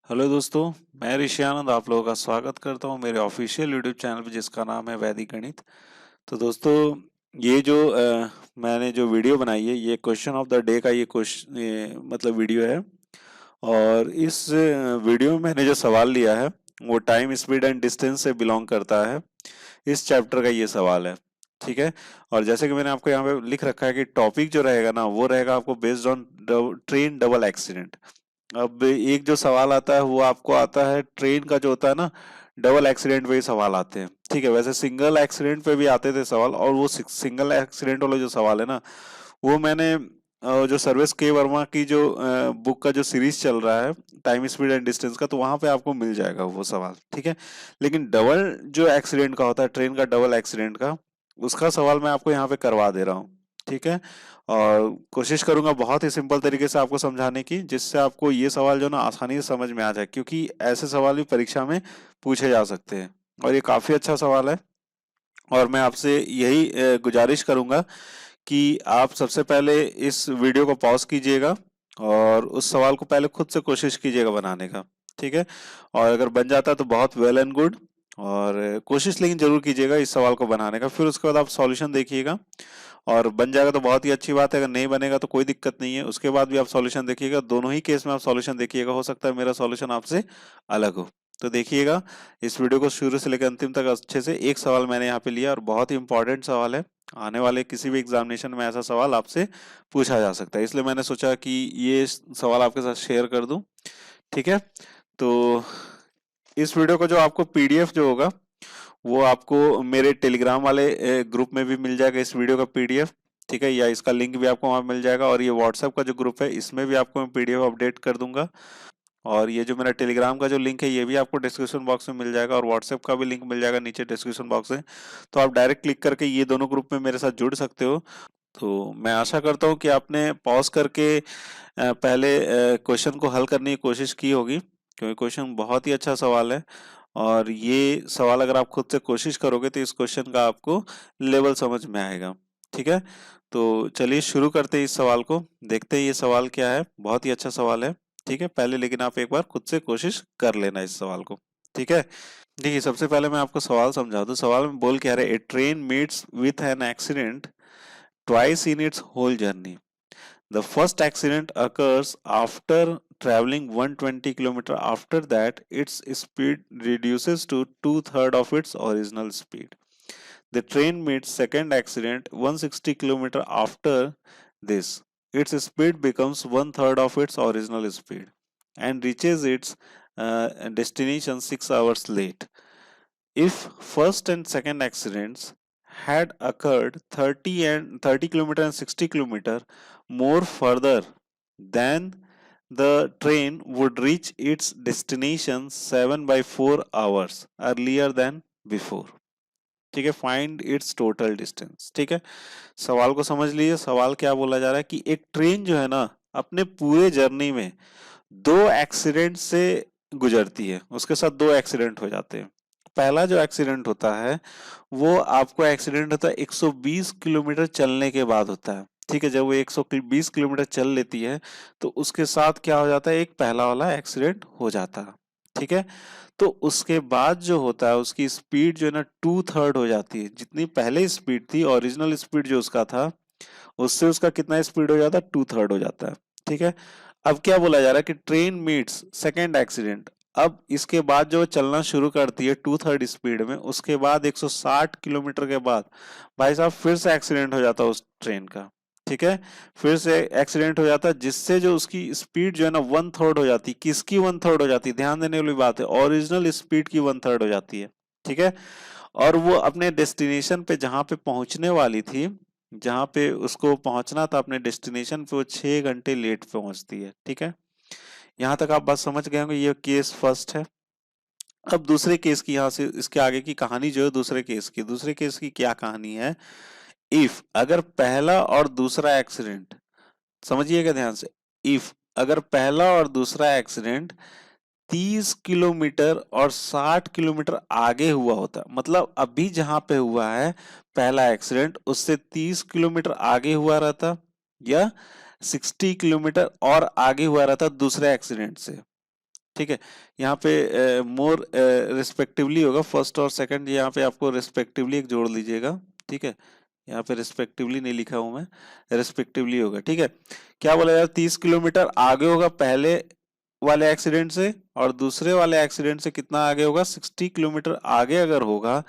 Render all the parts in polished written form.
Hello दोस्तों, मैं ऋषि आनंद आप लोगों का स्वागत करता हूं मेरे ऑफिशियल यूट्यूब चैनल पे जिसका नाम है वैदिक गणित। तो दोस्तों, ये जो मैंने जो वीडियो बनाई है ये क्वेश्चन ऑफ द डे का ये क्वेश्चन मतलब वीडियो है। और इस वीडियो में मैंने जो सवाल लिया है वो टाइम स्पीड एंड डिस्टेंस से बिलोंग करता है। इस चैप्टर का ये सवाल है। ठीक है। और जैसे कि मैंने आपको यहाँ पे लिख रखा है कि टॉपिक जो रहेगा ना वो रहेगा आपको based on train double accident. अब एक जो सवाल आता है वो आपको आता है ट्रेन का जो होता है ना, डबल एक्सीडेंट पे ही सवाल आते हैं। ठीक है, वैसे सिंगल एक्सीडेंट पे भी आते थे सवाल, और वो सिंगल एक्सीडेंट वाला जो सवाल है ना वो मैंने जो सर्वेश के वर्मा की जो बुक का जो सीरीज चल रहा है टाइम स्पीड एंड डिस्टेंस का, तो वहां पे आपको मिल जाएगा वो सवाल। ठीक है। लेकिन डबल जो एक्सीडेंट का होता है, ट्रेन का डबल एक्सीडेंट का, उसका सवाल मैं आपको यहाँ पे करवा दे रहा हूँ। ठीक है। और कोशिश करूंगा बहुत ही सिंपल तरीके से आपको समझाने की, जिससे आपको ये सवाल जो ना आसानी से समझ में आ जाए, क्योंकि ऐसे सवाल भी परीक्षा में पूछे जा सकते हैं। और ये काफी अच्छा सवाल है। और मैं आपसे यही गुजारिश करूंगा कि आप सबसे पहले इस वीडियो को पॉज कीजिएगा और उस सवाल को पहले खुद से कोशिश कीजिएगा बनाने का। ठीक है। और अगर बन जाता है तो बहुत वेल एंड गुड। और कोशिश लेकिन जरूर कीजिएगा इस सवाल को बनाने का, फिर उसके बाद आप सॉल्यूशन देखिएगा। और बन जाएगा तो बहुत ही अच्छी बात है, अगर नहीं बनेगा तो कोई दिक्कत नहीं है, उसके बाद भी आप सॉल्यूशन देखिएगा। दोनों ही केस में आप सॉल्यूशन देखिएगा, हो सकता है मेरा सॉल्यूशन आपसे अलग हो। तो देखिएगा इस वीडियो को शुरू से लेकर अंतिम तक अच्छे से। एक सवाल मैंने यहाँ पे लिया और बहुत ही इंपॉर्टेंट सवाल है। आने वाले किसी भी एग्जामिनेशन में ऐसा सवाल आपसे पूछा जा सकता है, इसलिए मैंने सोचा कि ये सवाल आपके साथ शेयर कर दूं। ठीक है। तो इस वीडियो को जो आपको पीडीएफ जो होगा वो आपको मेरे टेलीग्राम वाले ग्रुप में भी मिल जाएगा, इस वीडियो का पीडीएफ। ठीक है, या इसका लिंक भी आपको वहां मिल जाएगा। और ये व्हाट्सएप का जो ग्रुप है इसमें भी आपको मैं पीडीएफ अपडेट कर दूंगा। और ये जो मेरा टेलीग्राम का जो लिंक है ये भी आपको डिस्क्रिप्शन बॉक्स में मिल जाएगा, और व्हाट्सएप का भी लिंक मिल जाएगा नीचे डिस्क्रिप्शन बॉक्स में। तो आप डायरेक्ट क्लिक करके ये दोनों ग्रुप में मेरे साथ जुड़ सकते हो। तो मैं आशा करता हूँ कि आपने पॉज करके पहले क्वेश्चन को हल करने की कोशिश की होगी, क्योंकि क्वेश्चन बहुत ही अच्छा सवाल है। और ये सवाल अगर आप खुद से कोशिश करोगे तो इस क्वेश्चन का आपको लेवल समझ में आएगा। ठीक है। तो चलिए शुरू करते हैं इस सवाल को, देखते हैं ये सवाल क्या है। बहुत ही अच्छा सवाल है। ठीक है, पहले लेकिन आप एक बार खुद से कोशिश कर लेना इस सवाल को। ठीक है। देखिए, सबसे पहले मैं आपको सवाल समझा दूं। सवाल में बोल क्या रहा है, a train meets with an accident twice in its whole journey. The first accident occurs after traveling 120 km. After that, its speed reduces to two-thirds of its original speed. The train meets second accident 160 km after this. Its speed becomes one-third of its original speed and reaches its destination 6 hours late. If first and second accidents had occurred 30 km and 60 km more further, then the train would reach its destination 7 by 4 hours earlier than before. ठीक है, find its total distance. ठीक है, सवाल को समझ लीजिए। सवाल क्या बोला जा रहा है कि एक ट्रेन जो है ना अपने पूरे जर्नी में दो एक्सीडेंट से गुजरती है, उसके साथ दो एक्सीडेंट हो जाते हैं। पहला जो एक्सीडेंट होता है वो आपको एक्सीडेंट होता है 120 किलोमीटर चलने के बाद होता है। ठीक है, जब वो 120 किलोमीटर चल लेती है तो उसके साथ क्या हो जाता है, एक पहला वाला एक्सीडेंट हो जाता है। ठीक है। तो उसके बाद जो होता है उसकी स्पीड जो है ना टू थर्ड हो जाती है। जितनी पहले स्पीड थी, ओरिजिनल स्पीड जो उसका था, उससे उसका कितना स्पीड हो जाता है, टू थर्ड हो जाता है। ठीक है। अब क्या बोला जा रहा है कि ट्रेन मीट्स सेकेंड एक्सीडेंट। अब इसके बाद जो चलना शुरू करती है टू थर्ड स्पीड में, उसके बाद 160 किलोमीटर के बाद भाई साहब फिर से एक्सीडेंट हो जाता है उस ट्रेन का। ठीक है, फिर से एक्सीडेंट हो जाता है, जिससे जो उसकी स्पीड जो है ना वन थर्ड हो जाती है। किसकी वन थर्ड हो जाती है, ध्यान देने वाली बात है, ओरिजिनल स्पीड की वन थर्ड हो जाती है। ठीक है। और वो अपने डेस्टिनेशन पे जहां पे पहुंचने वाली थी, जहां पे उसको पहुंचना था अपने डेस्टिनेशन पे, वो 6 घंटे लेट पहुंचती है। ठीक है, यहाँ तक आप बात समझ गए होंगे। ये केस फर्स्ट है। अब दूसरे केस की, यहाँ से इसके आगे की कहानी जो है दूसरे केस की क्या कहानी है। इफ अगर पहला और दूसरा एक्सीडेंट, समझिएगा ध्यान से, इफ अगर पहला और दूसरा एक्सीडेंट 30 किलोमीटर और 60 किलोमीटर आगे हुआ होता, मतलब अभी जहां पे हुआ है पहला एक्सीडेंट उससे 30 किलोमीटर आगे हुआ रहता, या 60 किलोमीटर और आगे हुआ रहता दूसरे एक्सीडेंट से, ठीक है, यहाँ पे मोर रिस्पेक्टिवली होगा, फर्स्ट और सेकंड, यहाँ पे आपको रिस्पेक्टिवली एक जोड़ लीजिएगा। ठीक है, यहाँ पे रिस्पेक्टिवली नहीं लिखा हूं मैं, रिस्पेक्टिवली होगा। ठीक है, क्या बोला यार, 30 किलोमीटर आगे होगा पहले वाले एक्सीडेंट से, और दूसरे वाले एक्सीडेंट से कितना आगे होगा, 60 किलोमीटर आगे अगर होगा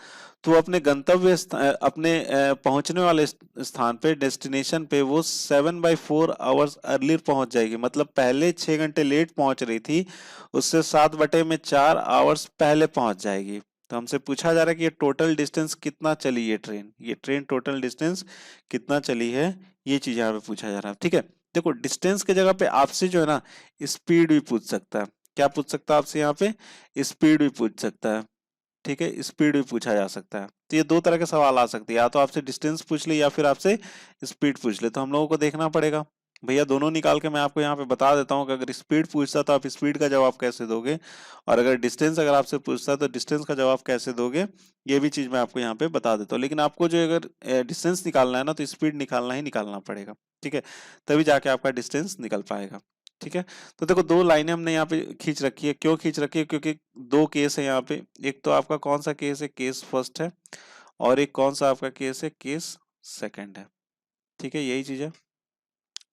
तो अपने गंतव्य अपने पहुंचने वाले स्थान पे, डेस्टिनेशन पे वो 7/4 आवर्स अर्लियर पहुंच जाएगी। मतलब पहले 6 घंटे लेट पहुंच रही थी, उससे 7/4 आवर्स पहले पहुंच जाएगी। तो हमसे पूछा जा रहा है कि ये टोटल डिस्टेंस कितना चली ये ट्रेन टोटल डिस्टेंस कितना चली है, ये चीज यहाँ पे पूछा जा रहा है। ठीक है, देखो डिस्टेंस की जगह पे आपसे जो है ना स्पीड भी पूछ सकता है। क्या पूछ सकता है आपसे यहाँ पे, स्पीड भी पूछ सकता है। ठीक है, स्पीड भी पूछा जा सकता है। तो ये दो तरह के सवाल आ सकते हैं, या तो आपसे डिस्टेंस पूछ ले या फिर आपसे स्पीड पूछ ले। तो हम लोगों को देखना पड़ेगा भैया, दोनों निकाल के मैं आपको यहाँ पे बता देता हूँ कि अगर स्पीड पूछता तो आप स्पीड का जवाब कैसे दोगे, और अगर डिस्टेंस अगर आपसे पूछता है तो डिस्टेंस का जवाब कैसे दोगे, ये भी चीज मैं आपको यहाँ पे बता देता हूँ। लेकिन आपको जो अगर डिस्टेंस निकालना है ना, तो स्पीड निकालना ही निकालना पड़ेगा। ठीक है, तभी जाके आपका डिस्टेंस निकल पाएगा। ठीक है, तो देखो दो लाइनें हमने यहाँ पे खींच रखी है। क्यों खींच रखी है, क्योंकि दो केस है यहाँ पे। एक तो आपका कौन सा केस है, केस फर्स्ट है, और एक कौन सा आपका केस है, केस सेकंड है। ठीक है, यही चीज है।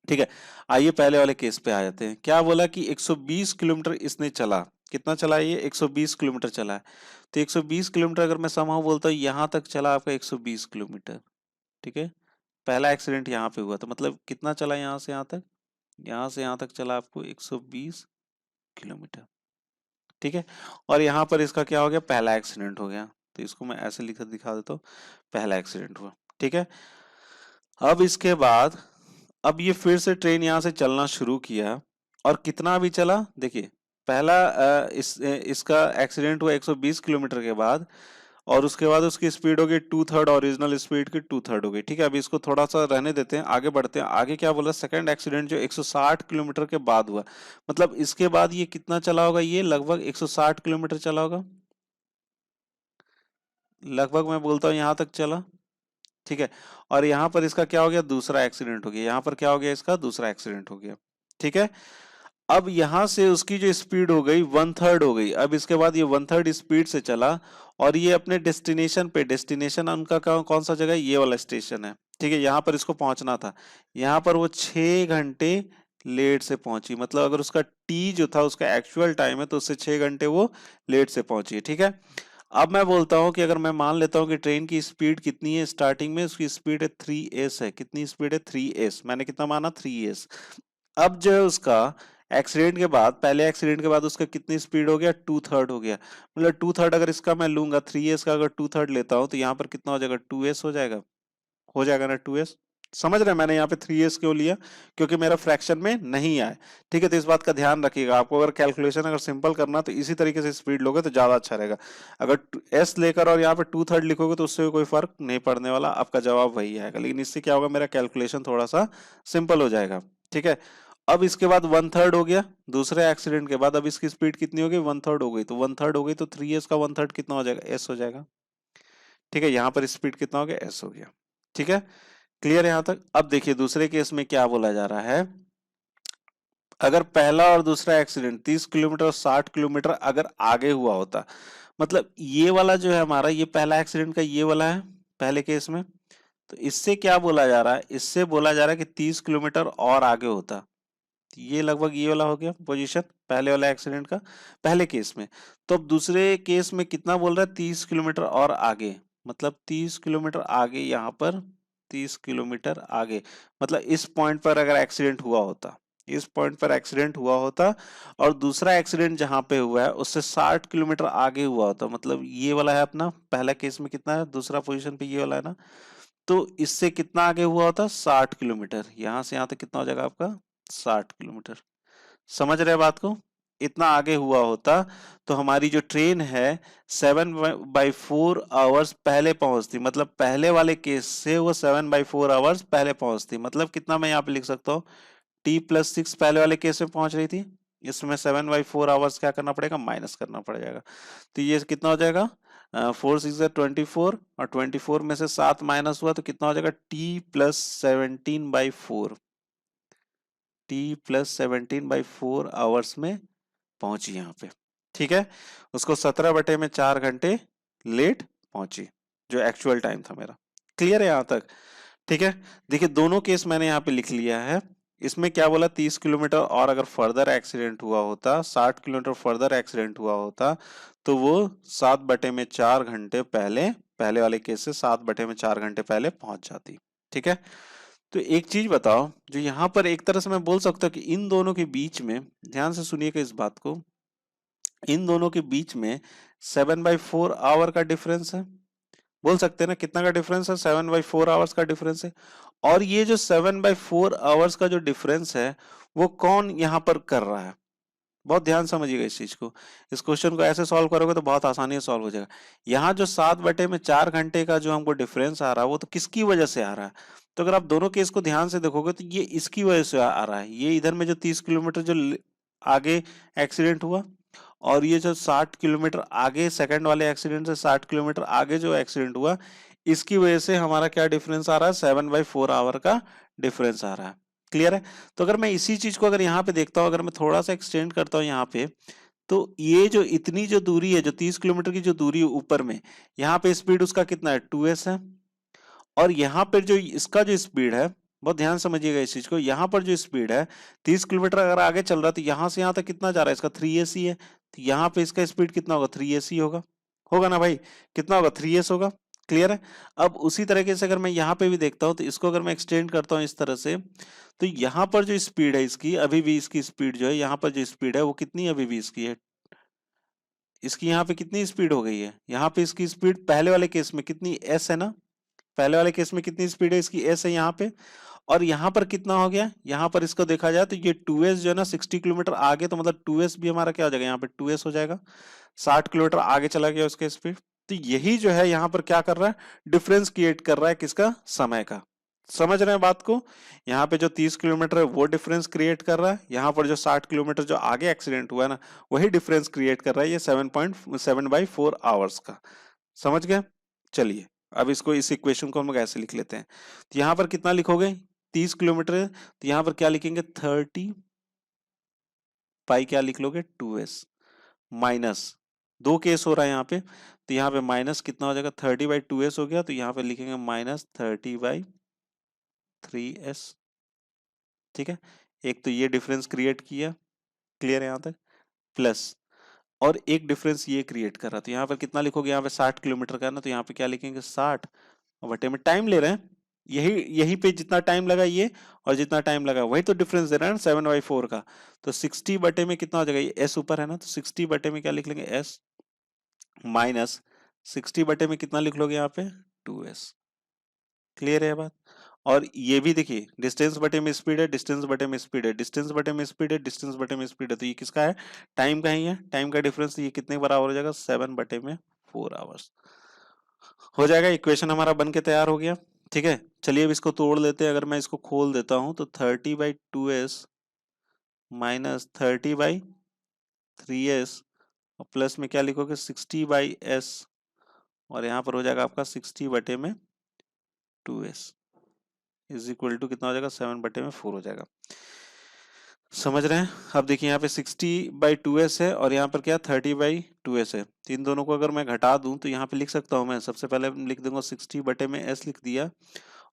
ठीक है, आइए पहले वाले केस पे आ जाते हैं। क्या बोला कि 120 किलोमीटर इसने चला, कितना चला है ये, 120 किलोमीटर चला है। तो 120 किलोमीटर अगर मैं समहाउ बोलता हूँ, यहाँ तक चला आपका 120 किलोमीटर। ठीक है, पहला एक्सीडेंट यहाँ पे हुआ, तो मतलब कितना चला यहाँ से यहाँ तक, यहाँ से यहाँ तक चला आपको 120 किलोमीटर। ठीक है, और यहाँ पर इसका क्या हो गया, पहला एक्सीडेंट हो गया। तो इसको मैं ऐसे लिख दिखा देता हूँ, पहला एक्सीडेंट हुआ। ठीक है, अब इसके बाद अब ये फिर से ट्रेन यहाँ से चलना शुरू किया, और कितना भी चला, देखिए पहला इसका एक्सीडेंट हुआ 120 किलोमीटर के बाद, और उसके बाद उसकी स्पीड हो गई 2/3, ओरिजिनल स्पीड की 2/3 हो गई। ठीक है, अभी इसको थोड़ा सा रहने देते हैं, आगे बढ़ते हैं। आगे क्या बोला, सेकंड एक्सीडेंट जो 160 किलोमीटर के बाद हुआ, मतलब इसके बाद ये कितना चला होगा, ये लगभग 160 किलोमीटर चला होगा, लगभग मैं बोलता हूँ यहाँ तक चला। ठीक है, और यहाँ पर इसका क्या हो गया, दूसरा एक्सीडेंट हो गया। यहाँ पर क्या हो गया, इसका दूसरा एक्सीडेंट हो गया। ठीक है, अब यहां से उसकी जो स्पीड हो गई 1/3 हो गई। अब इसके बाद ये 1/3 स्पीड से चला, और ये अपने डेस्टिनेशन पे, डेस्टिनेशन उनका कौन सा जगह है, ये वाला स्टेशन है। ठीक है, यहाँ पर इसको पहुंचना था, यहाँ पर वो 6 घंटे लेट से पहुंची। मतलब अगर उसका टी जो था, उसका एक्चुअल टाइम है, तो उससे 6 घंटे वो लेट से पहुंची। ठीक है, अब मैं बोलता हूं कि अगर मैं मान लेता हूं कि ट्रेन की स्पीड कितनी है, स्टार्टिंग में उसकी स्पीड है 3s है। कितनी स्पीड है, 3s, मैंने कितना माना, 3s। अब जो है उसका एक्सीडेंट के बाद, पहले एक्सीडेंट के बाद उसका कितनी स्पीड हो गया, 2/3 हो गया। मतलब 2/3 अगर इसका मैं लूंगा, 3s का अगर 2/3 लेता हूं, तो यहाँ पर कितना हो जाएगा, 2s हो जाएगा ना 2s। समझ रहे हैं मैंने यहाँ पे 3s क्यों लिया, क्योंकि मेरा फ्रैक्शन में नहीं आया। ठीक है, तो इस बात का ध्यान रखिएगा। आपको अगर कैलकुलेशन अगर सिंपल करना, तो इसी तरीके से स्पीड लोगे तो ज्यादा अच्छा रहेगा। अगर s लेकर और यहाँ पे 2/3 लिखोगे, तो उससे कोई फर्क नहीं पड़ने वाला, आपका जवाब वही आएगा। लेकिन इससे क्या होगा, मेरा कैलकुलेशन थोड़ा सा सिंपल हो जाएगा। ठीक है, अब इसके बाद 1/3 हो गया, दूसरे एक्सीडेंट के बाद अब इसकी स्पीड कितनी हो गई, 1/3 हो गई। तो 1/3 हो गई, तो 3s का 1/3 कितना हो जाएगा, s हो जाएगा। ठीक है, यहाँ पर स्पीड कितना हो गया, s हो गया। ठीक है, क्लियर है यहाँ तक। अब देखिए दूसरे केस में क्या बोला जा रहा है, अगर पहला और दूसरा एक्सीडेंट 30 किलोमीटर और 60 किलोमीटर अगर आगे हुआ होता, मतलब ये वाला जो है हमारा, ये पहला एक्सीडेंट का ये वाला है पहले केस में, तो इससे क्या बोला जा रहा है, इससे बोला जा रहा है कि 30 किलोमीटर और आगे होता। ये लगभग ये वाला हो गया पोजीशन, पहले वाला एक्सीडेंट का पहले केस में। तो अब दूसरे केस में कितना बोल रहा है, 30 किलोमीटर और आगे, मतलब 30 किलोमीटर आगे, यहाँ पर 30 किलोमीटर आगे, मतलब इस पॉइंट पर अगर एक्सीडेंट हुआ होता, इस पॉइंट पर एक्सीडेंट हुआ होता, और दूसरा एक्सीडेंट जहां पे हुआ है उससे 60 किलोमीटर आगे हुआ होता, मतलब ये वाला है अपना, पहला केस में कितना है, दूसरा पोजीशन पे ये वाला है ना, तो इससे कितना आगे हुआ होता, 60 किलोमीटर। यहां से यहां तक कितना हो जाएगा आपका, 60 किलोमीटर। समझ रहे बात को, इतना आगे हुआ होता, तो हमारी जो ट्रेन है 7/4 आवर्स पहले पहुंचती। मतलब पहले वाले केस से वो 7/4 आवर्स पहले पहुंचती। मतलब कितना मैं यहाँ पे लिख सकता हूँ, t+6 पहले वाले केस में पहुंच रही थी, इसमें 7/4 आवर्स क्या करना पड़ेगा, माइनस करना पड़ जाएगा। तो ये कितना हो जाएगा, 4 6 24, और 24 में से 7 माइनस हुआ तो कितना हो जाएगा, t+17/4, t+17/4 आवर्स में पहुंची यहाँ पे, ठीक है। उसको 17/4 घंटे लेट पहुंची, जो एक्चुअल टाइम था मेरा। क्लियर है यहाँ तक? ठीक है। देखिए दोनों केस मैंने यहाँ पे लिख लिया है। इसमें क्या बोला, 30 किलोमीटर और अगर फर्दर एक्सीडेंट हुआ होता, 60 किलोमीटर फर्दर एक्सीडेंट हुआ होता, तो वो 7/4 घंटे पहले, पहले वाले केस से 7/4 घंटे पहले पहुंच जाती। ठीक है। तो एक चीज बताओ, जो यहाँ पर एक तरह से मैं बोल सकता हूँ कि इन दोनों के बीच में, ध्यान से सुनिएगा इस बात को, इन दोनों के बीच में 7/4 आवर का डिफरेंस है। बोल सकते हैं ना, कितना का डिफरेंस है? 7/4 आवर्स का डिफरेंस है। और ये जो 7/4 आवर्स का जो डिफरेंस है, वो कौन यहाँ पर कर रहा है? बहुत ध्यान समझिएगा इस चीज को। इस क्वेश्चन को ऐसे सॉल्व करोगे तो बहुत आसानी से सॉल्व हो जाएगा। यहाँ जो 7/4 घंटे का जो हमको डिफरेंस आ रहा है, वो तो किसकी वजह से आ रहा है? तो अगर आप दोनों केस को ध्यान से देखोगे तो ये इसकी वजह से आ रहा है। ये इधर में जो 30 किलोमीटर जो आगे एक्सीडेंट हुआ, और ये जो 60 किलोमीटर आगे सेकंड वाले एक्सीडेंट से 60 किलोमीटर आगे जो एक्सीडेंट हुआ, इसकी वजह से हमारा क्या डिफरेंस आ रहा है? 7/4 आवर का डिफरेंस आ रहा है। क्लियर है? तो अगर मैं इसी चीज को अगर यहाँ पे देखता हूँ, अगर मैं थोड़ा सा एक्सटेंड करता हूँ यहाँ पे, तो ये जो इतनी जो दूरी है, जो 30 किलोमीटर की जो दूरी है ऊपर में, यहाँ पे स्पीड उसका कितना है? 2s है। और यहाँ पर जो इसका जो स्पीड है, बहुत ध्यान समझिएगा इस चीज को, यहाँ पर जो स्पीड है 30 किलोमीटर अगर आगे चल रहा है, तो यहाँ से यहाँ तक कितना जा रहा है? इसका 3s ही है। तो यहाँ पे इसका स्पीड कितना होगा? 3s ही होगा। होगा ना भाई? कितना होगा? 3s होगा। क्लियर है? अब उसी तरीके से अगर मैं यहाँ पे भी देखता हूँ, तो इसको अगर मैं एक्सटेंड करता हूँ इस तरह से, तो यहाँ पर जो स्पीड है इसकी, अभी भी इसकी स्पीड जो है, यहाँ पर जो स्पीड है वो कितनी अभी भी इसकी है? इसकी यहाँ पे कितनी स्पीड हो गई है? यहाँ पे इसकी स्पीड पहले वाले केस में कितनी? s है ना। पहले वाले केस में कितनी स्पीड है इसकी? s है यहाँ पे। और यहाँ पर कितना हो गया? यहाँ पर इसको देखा जाए तो ये 2s जो है ना 60 किलोमीटर आगे, तो मतलब 2s भी हमारा क्या हो जाएगा? यहाँ पे 2s हो जाएगा। 60 किलोमीटर आगे चला गया उसका स्पीड। तो यही जो है यहाँ पर क्या कर रहा है? डिफरेंस क्रिएट कर रहा है किसका? समय का। समझ रहे हैं बात को? यहाँ पे जो 30 किलोमीटर है वो डिफरेंस क्रिएट कर रहा है, यहाँ पर जो 60 किलोमीटर जो आगे एक्सीडेंट हुआ है ना, वही डिफरेंस क्रिएट कर रहा है, ये 7/4 आवर्स का। समझ गए? चलिए अब इसको, इस इक्वेशन को हम लोग ऐसे लिख लेते हैं। तो यहाँ पर कितना लिखोगे? 30 किलोमीटर है, तो यहाँ पर क्या लिखेंगे? 30 पाई क्या लिख लोगे? 2s माइनस, दो केस हो रहा है यहाँ पे, तो यहाँ पे माइनस कितना हो जाएगा? 30/2s हो गया, तो यहाँ पे लिखेंगे -30/3s। ठीक है। एक तो ये डिफरेंस क्रिएट किया। क्लियर है यहाँ तक? प्लस, और एक डिफरेंस ये क्रिएट कर रहा, तो यहाँ पर कितना लिखोगे? यहाँ पे 60 किलोमीटर का है ना, तो यहाँ पे क्या लिखेंगे? 60 बटे में टाइम ले रहे हैं, यही यही पे जितना टाइम लगा ये, और जितना टाइम लगा वही तो डिफरेंस दे रहा है ना 7/4 का। तो 60 बटे में कितना हो जाएगा? ये s ऊपर है ना, तो 60 बटे में क्या लिख लेंगे? s माइनस 60 बटे में कितना लिख लोगे यहाँ पे? 2s। क्लियर है बात? और ये भी देखिए, डिस्टेंस बटे में स्पीड है, डिस्टेंस बटे में स्पीड है, डिस्टेंस बटे में स्पीड है, डिस्टेंस बटे में स्पीड है, तो ये किसका है? टाइम का ही है। टाइम का डिफरेंस, तो ये कितने के बराबर हो जाएगा? 7/4 आवर्स हो जाएगा। इक्वेशन हमारा बन के तैयार हो गया। ठीक है। चलिए अब इसको तोड़ लेते हैं। अगर मैं इसको खोल देता हूं, तो 30/2s माइनस 30/3s, और प्लस में क्या लिखोगे? 60/s, और यहाँ पर हो जाएगा आपका 60 बटे में 2s इज इक्वल टू कितना हो जाएगा? 7/4 हो जाएगा। समझ रहे हैं? अब देखिए यहाँ पे 60/2s है, और यहाँ पर क्या? 30/2s है। तो इन दोनों को अगर मैं घटा दूं, तो यहाँ पे लिख सकता हूँ मैं, सबसे पहले लिख दूंगा 60 बटे में s लिख दिया,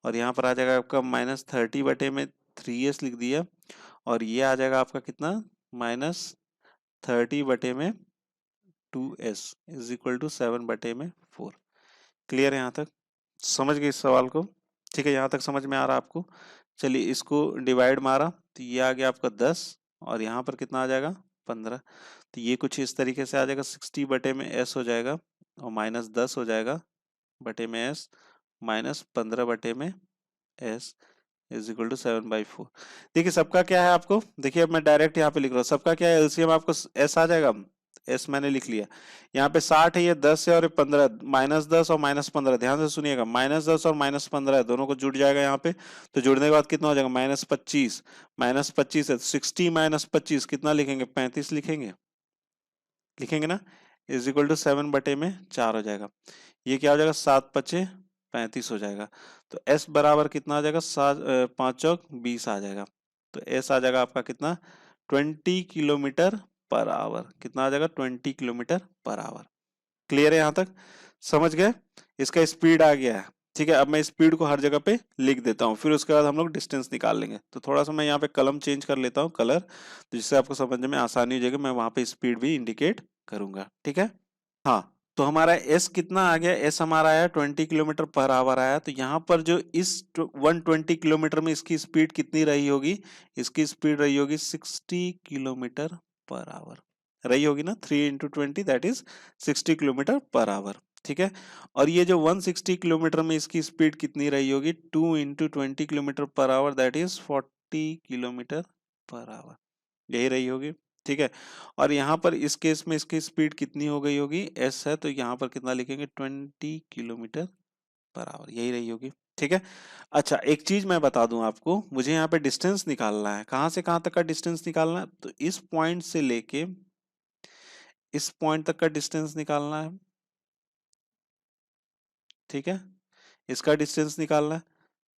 और यहाँ पर आ जाएगा आपका -30 बटे में 3s लिख दिया, और ये आ जाएगा आपका कितना? -30 बटे में 2s is equal to 7/4। Clear है यहाँ तक? समझ गए इस सवाल को? ठीक है, यहाँ तक समझ में आ रहा है आपको? चलिए इसको डिवाइड मारा, तो ये आ गया आपका 10, और यहाँ पर कितना आ जाएगा? 15। तो ये कुछ इस तरीके से आ जाएगा, 60 बटे में s हो जाएगा, और -10 हो जाएगा बटे में s, -15 बटे में s इज इक्वल टू 7/4। देखिए सबका क्या है आपको, देखिए अब मैं डायरेक्ट यहाँ पे लिख रहा हूँ, सबका क्या है? एलसीएम आपको s आ जाएगा। s मैंने लिख लिया। यहाँ पे 60 है, ये 10 है, और ये 15, -10 और -15, ध्यान से सुनिएगा, -10 और -15 है, दोनों को जुड़ जाएगा यहाँ पे। तो जुड़ने के बाद कितना हो जाएगा? -25, -25 है, 60 -25 कितना लिखेंगे? 35 लिखेंगे। लिखेंगे ना? इज इक्वल टू 7/4 हो जाएगा। ये क्या हो जाएगा? 7×5 = 35 हो जाएगा। तो s बराबर कितना आ जाएगा? 5 चौक 20 आ जाएगा। तो s आ जाएगा आपका कितना? 20 किलोमीटर पर आवर। कितना आ जाएगा? 20 किलोमीटर पर आवर। क्लियर है? यहां तक समझ गए? इसका स्पीड आ गया है। ठीक है, अब मैं स्पीड को हर जगह पे लिख देता हूँ, फिर उसके बाद हम लोग डिस्टेंस निकाल लेंगे। तो थोड़ा सा मैं यहाँ पे कलम चेंज कर लेता हूँ, कलर, तो जिससे आपको समझने में आसानी हो जाएगी। मैं वहां पे स्पीड भी इंडिकेट करूंगा। ठीक है, हाँ। तो हमारा एस कितना आ गया? एस हमारा आया 20 किलोमीटर पर आवर आया। तो यहाँ पर जो इस 120 किलोमीटर में इसकी स्पीड कितनी रही होगी? इसकी स्पीड रही होगी 60 किलोमीटर पर आवर रही होगी ना। 3 × 20 that is 60 kilometre per hour. ठीक है, और ये जो 160 किलोमीटर में इसकी स्पीड कितनी रही होगी? 2 × 20 kilometre per hour that is 40 kilometre per hour, यही रही होगी। ठीक है, और यहाँ पर इस केस में इसकी स्पीड कितनी हो गई होगी? एस है, तो यहाँ पर कितना लिखेंगे? 20 किलोमीटर पर आवर, यही रही होगी। ठीक है, अच्छा एक चीज मैं बता दूं आपको, मुझे यहाँ पे डिस्टेंस निकालना है। कहाँ से कहाँ तक का डिस्टेंस निकालना है? तो इस पॉइंट से लेके इस पॉइंट तक का डिस्टेंस निकालना है। ठीक है, इसका डिस्टेंस निकालना है।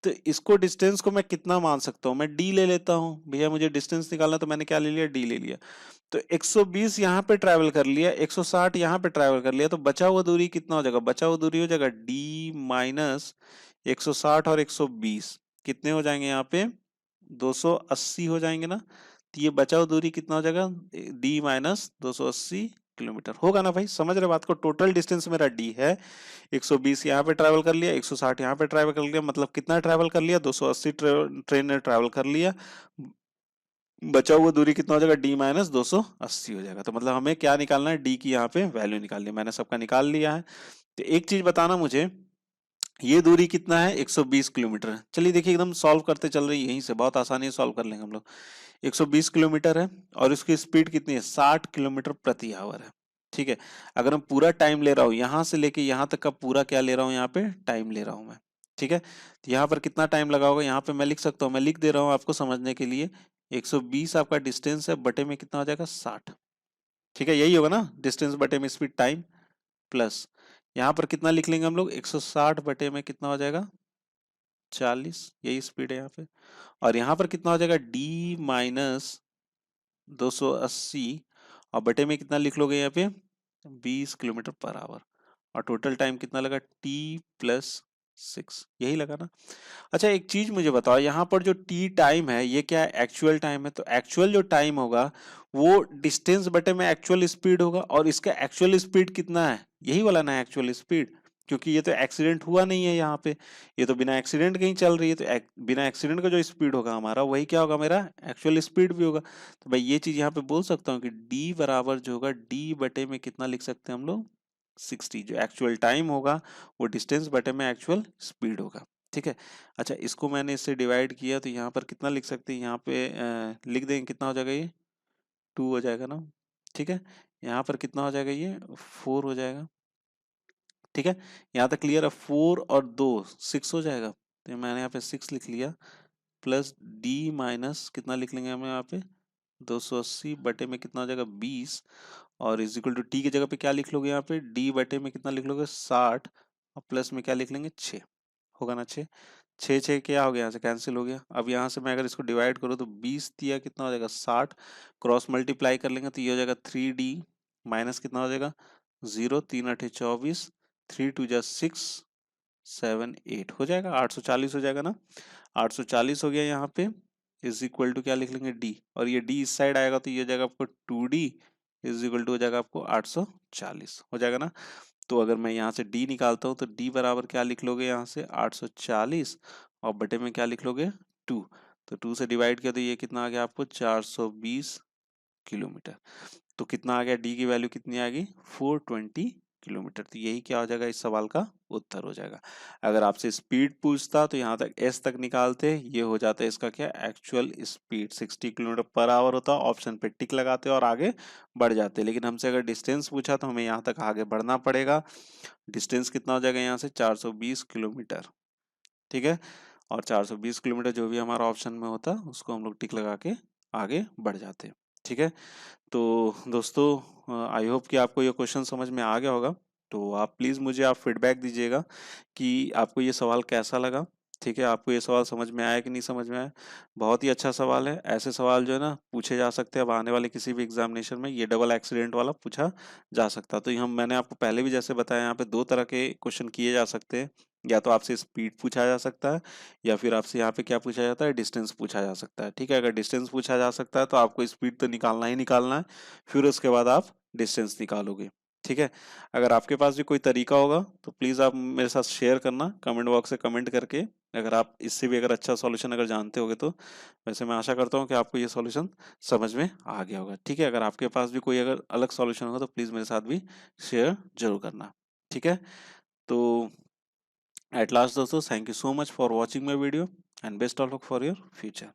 तो इसको डिस्टेंस को मैं कितना मान सकता हूं? मैं डी ले लेता हूं भैया, मुझे डिस्टेंस निकालना, तो मैंने क्या ले लिया? डी ले लिया। तो 120 यहाँ पे ट्रैवल कर लिया, 160 यहाँ पे ट्रैवल कर लिया, तो बचा हुआ दूरी कितना हो जाएगा? बचा हुआ दूरी हो जाएगा डी माइनस 160 और 120 कितने हो जाएंगे यहाँ पे? 280 हो जाएंगे ना। तो ये बचा हुआ दूरी कितना हो जाएगा? डी माइनस 280 किलोमीटर होगा ना भाई? समझ रहे बात को? टोटल डिस्टेंस मेरा डी है, 120 यहाँ पे ट्रैवल कर लिया, 160 यहाँ पे ट्रैवल कर लिया, मतलब कितना ट्रैवल कर लिया? 280 ट्रेन ने ट्रैवल कर लिया। बचा हुआ दूरी कितना हो जाएगा? डी माइनस 280 हो जाएगा। तो मतलब हमें क्या निकालना है? डी की यहाँ पे वैल्यू निकालनी है। मैंने सबका निकाल लिया है। तो एक चीज बताना मुझे, ये दूरी कितना है? 120 किलोमीटर। चलिए देखिए, एकदम सॉल्व करते चल रही है, यहीं से बहुत आसानी से सॉल्व कर लेंगे हम लोग। 120 किलोमीटर है और इसकी स्पीड कितनी है? 60 किलोमीटर प्रति आवर है। ठीक है, अगर हम पूरा टाइम ले रहा हूं, यहां से लेके यहां तक का पूरा क्या ले रहा हूं? यहाँ पे टाइम ले रहा हूं मैं। ठीक है, तो यहाँ पर कितना टाइम लगा होगा? यहाँ पे मैं लिख सकता हूँ, मैं लिख दे रहा हूँ आपको समझने के लिए। 120 आपका डिस्टेंस है, बटे में कितना हो जाएगा? 60। ठीक है, यही होगा ना, डिस्टेंस बटे में स्पीड टाइम प्लस, यहाँ पर कितना लिख लेंगे हम लोग? 160 बटे में कितना हो जाएगा? 40, यही स्पीड है यहाँ पे। और यहाँ पर कितना हो जाएगा? डी माइनस 280 और बटे में कितना लिख लोगे यहाँ पे? 20 किलोमीटर पर आवर। और टोटल टाइम कितना लगा? टी प्लस 6, यही लगा ना। अच्छा एक चीज मुझे बताओ, यहाँ पर जो टी टाइम है ये क्या है? एक्चुअल टाइम है। तो एक्चुअल जो टाइम होगा वो डिस्टेंस बटे में एक्चुअल स्पीड होगा, और इसका एक्चुअल स्पीड कितना है? यही वाला ना एक्चुअल स्पीड, क्योंकि ये तो एक्सीडेंट हुआ नहीं है यहाँ पे, ये तो बिना एक्सीडेंट के ही चल रही है। तो बिना एक्सीडेंट का जो स्पीड होगा हमारा, वही क्या होगा? मेरा एक्चुअल स्पीड भी होगा। तो भाई ये चीज यहाँ पे बोल सकता हूँ कि डी बराबर जो होगा, डी बटे में कितना लिख सकते हैं हम लोग? 60। जो एक्चुअल टाइम होगा वो डिस्टेंस बटे में एक्चुअल स्पीड होगा। ठीक है, अच्छा इसको मैंने इससे डिवाइड किया, तो यहाँ पर कितना लिख सकते हैं? यहाँ पे लिख देंगे, कितना हो जाएगा? ये 2 हो जाएगा ना। ठीक है, यहाँ पर कितना हो जाएगा? ये 4 हो जाएगा। ठीक है, यहाँ तक क्लियर है? 4 और 2 6 हो जाएगा। तो मैंने यहाँ पे 6 लिख लिया, प्लस डी माइनस कितना लिख लेंगे हम यहाँ पे? 280 बटे में कितना हो जाएगा? 20, और इज इक्वल टू टी की जगह पे क्या लिख लोगे? यहाँ पे डी बटे में कितना लिख लोगे? 60, और प्लस में क्या लिख लेंगे? 6 होगा ना। 6 6 6 क्या हो गया? यहाँ से कैंसिल हो गया। अब यहाँ से मैं अगर इसको डिवाइड करूँ तो 20 दिया कितना हो जाएगा? 60, क्रॉस मल्टीप्लाई कर लेंगे तो ये हो जाएगा 3D माइनस कितना हो जाएगा? 0, 3 8 24, 3 2 जा 6 7 8 हो जाएगा, 840 हो जाएगा ना। 840 हो गया यहाँ पे, इज इक्वल टू क्या लिख लेंगे? डी, और ये डी इस साइड आएगा तो ये हो जाएगा आपको 2D इज इक्वल टू हो जाएगा आपको 840 हो जाएगा ना। तो अगर मैं यहाँ से d निकालता हूँ तो d बराबर क्या लिख लोगे? यहाँ से 840 और बटे में क्या लिख लोगे? 2। तो 2 से डिवाइड किया तो ये कितना आ गया आपको? 420 किलोमीटर। तो कितना आ गया? d की वैल्यू कितनी आ गई? 420 किलोमीटर। तो यही क्या हो जाएगा? इस सवाल का उत्तर हो जाएगा। अगर आपसे स्पीड पूछता तो यहाँ तक s तक निकालते, ये हो जाता है इसका क्या? Actual speed 60 kilometre per hour होता, ऑप्शन पे टिक लगाते और आगे बढ़ जाते। लेकिन हमसे अगर डिस्टेंस पूछा तो हमें यहाँ तक आगे बढ़ना पड़ेगा। डिस्टेंस कितना हो जाएगा यहाँ से? 420 किलोमीटर। ठीक है, और 420 किलोमीटर जो भी हमारा ऑप्शन में होता उसको हम लोग टिक लगा के आगे बढ़ जाते। ठीक है, तो दोस्तों आई होप कि आपको ये क्वेश्चन समझ में आ गया होगा। तो आप प्लीज़ मुझे आप फीडबैक दीजिएगा कि आपको ये सवाल कैसा लगा। ठीक है, आपको ये सवाल समझ में आया कि नहीं समझ में आया? बहुत ही अच्छा सवाल है। ऐसे सवाल जो है ना पूछे जा सकते हैं अब आने वाले किसी भी एग्जामिनेशन में, ये डबल एक्सीडेंट वाला पूछा जा सकता है। तो हम मैंने आपको पहले भी जैसे बताया, यहाँ पे 2 तरह के क्वेश्चन किए जा सकते हैं। या तो आपसे स्पीड पूछा जा सकता है, या फिर आपसे यहाँ पे क्या पूछा जाता है, डिस्टेंस पूछा जा सकता है। ठीक है, अगर डिस्टेंस पूछा जा सकता है तो आपको स्पीड तो निकालना ही निकालना है, फिर उसके बाद आप डिस्टेंस निकालोगे। ठीक है, अगर आपके पास भी कोई तरीका होगा तो प्लीज़ आप मेरे साथ शेयर करना कमेंट बॉक्स से कमेंट करके। अगर आप इससे भी अगर अच्छा सॉल्यूशन अगर जानते होगे तो। वैसे मैं आशा करता हूँ कि आपको ये सॉल्यूशन समझ में आ गया होगा। ठीक है, अगर आपके पास भी कोई अगर अलग सॉल्यूशन होगा तो प्लीज़ मेरे साथ भी शेयर जरूर करना। ठीक है, तो एट लास्ट दोस्तों, thank you so much for watching my video and best of luck for your future.